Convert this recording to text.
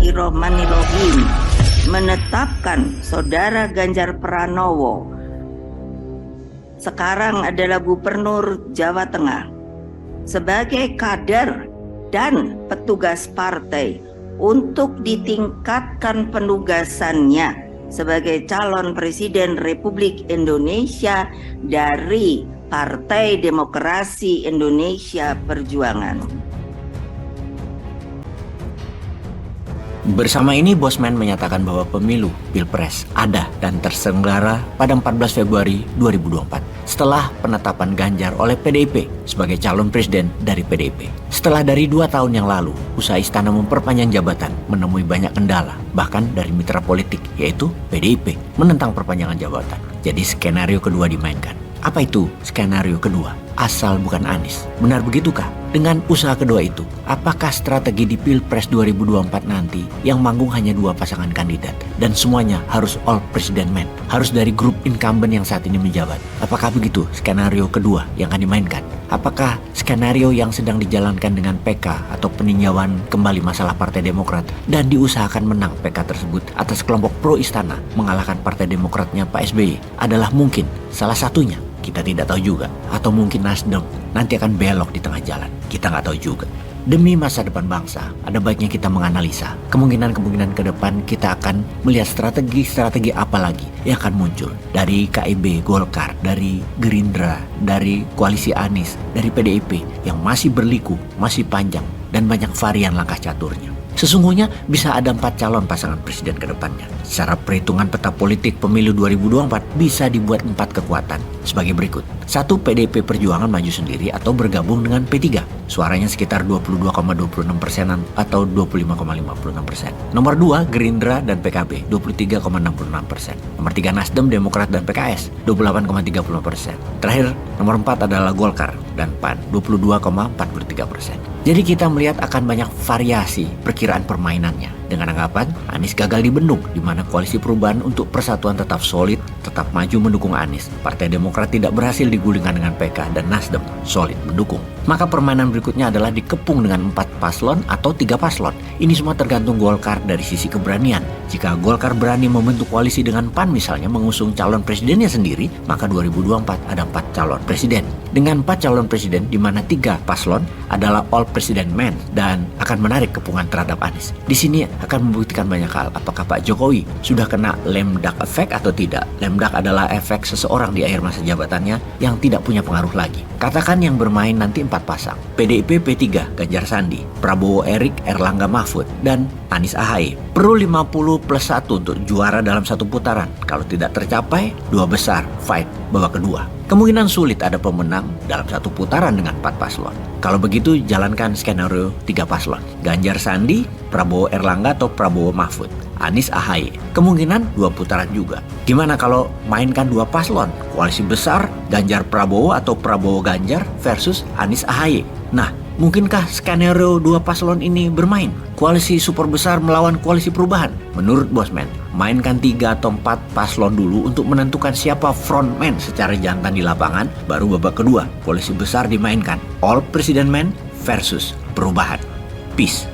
Bismillahirrohmanirrohim menetapkan Saudara Ganjar Pranowo sekarang adalah Gubernur Jawa Tengah sebagai kader dan petugas partai untuk ditingkatkan penugasannya sebagai calon Presiden Republik Indonesia dari Partai Demokrasi Indonesia Perjuangan. Bersama ini, Bosman menyatakan bahwa pemilu Pilpres ada dan terselenggara pada 14 Februari 2024 setelah penetapan Ganjar oleh PDIP sebagai calon presiden dari PDIP. Setelah dari 2 tahun yang lalu, usaha istana memperpanjang jabatan menemui banyak kendala, bahkan dari mitra politik yaitu PDIP menentang perpanjangan jabatan. Jadi skenario kedua dimainkan. Apa itu skenario kedua? Asal bukan Anies. Benar begitukah? Dengan usaha kedua itu, apakah strategi di Pilpres 2024 nanti yang manggung hanya 2 pasangan kandidat dan semuanya harus all president men, harus dari grup incumbent yang saat ini menjabat? Apakah begitu skenario kedua yang akan dimainkan? Apakah skenario yang sedang dijalankan dengan PK atau peninjauan kembali masalah Partai Demokrat dan diusahakan menang PK tersebut atas kelompok pro istana mengalahkan Partai Demokratnya Pak SBY adalah mungkin salah satunya? Kita tidak tahu juga. Atau mungkin Nasdem nanti akan belok di tengah jalan. Kita nggak tahu juga. Demi masa depan bangsa, ada baiknya kita menganalisa kemungkinan-kemungkinan ke depan. Kita akan melihat strategi-strategi apa lagi yang akan muncul dari KIB, Golkar, dari Gerindra, dari koalisi Anies, dari PDIP yang masih berliku, masih panjang, dan banyak varian langkah caturnya. Sesungguhnya bisa ada 4 calon pasangan presiden ke depannya. Secara perhitungan peta politik pemilu 2024 bisa dibuat 4 kekuatan sebagai berikut. 1. PDIP Perjuangan maju sendiri atau bergabung dengan P3. Suaranya sekitar 22,26% atau 25,56%. Nomor 2 Gerindra dan PKB 23,66%. Nomor 3 Nasdem, Demokrat dan PKS 28,30%. Terakhir nomor 4 adalah Golkar dan PAN 22,43%. Jadi kita melihat akan banyak variasi perkiraan permainannya dengan anggapan Anies gagal dibendung, di mana koalisi perubahan untuk persatuan tetap solid, tetap maju mendukung Anies. Partai Demokrat tidak berhasil digulingkan dengan PK dan Nasdem solid mendukung. Maka permainan berikutnya adalah dikepung dengan 4 paslon atau 3 paslon. Ini semua tergantung Golkar dari sisi keberanian. Jika Golkar berani membentuk koalisi dengan PAN misalnya mengusung calon presidennya sendiri, maka 2024 ada 4 calon presiden. Dengan 4 calon presiden di mana 3 paslon adalah all president men dan akan menarik kepungan terhadap Anies. Di sini akan membuktikan banyak hal. Apakah Pak Jokowi sudah kena lame duck effect atau tidak? Lame duck adalah efek seseorang di akhir masa jabatannya yang tidak punya pengaruh lagi. Katakan yang bermain nanti 4 pasang. PDIP P3, Ganjar Sandi, Prabowo Erik, Erlangga Mahfud, dan Anies AHY. Perlu 50+1 untuk juara dalam 1 putaran. Kalau tidak tercapai, 2 besar fight babak kedua. Kemungkinan sulit ada pemenang dalam 1 putaran dengan 4 paslon. Kalau begitu jalankan skenario 3 paslon. Ganjar Sandi, Prabowo Erlangga atau Prabowo Mahfud. Anies AHY. Kemungkinan 2 putaran juga. Gimana kalau mainkan 2 paslon? Koalisi besar Ganjar Prabowo atau Prabowo Ganjar versus Anies AHY. Nah, mungkinkah skenario 2 paslon ini bermain? Koalisi super besar melawan koalisi perubahan? Menurut Bosman, mainkan 3 atau 4 paslon dulu untuk menentukan siapa frontman secara jantan di lapangan, baru babak kedua koalisi besar dimainkan. All President Men versus perubahan. Peace.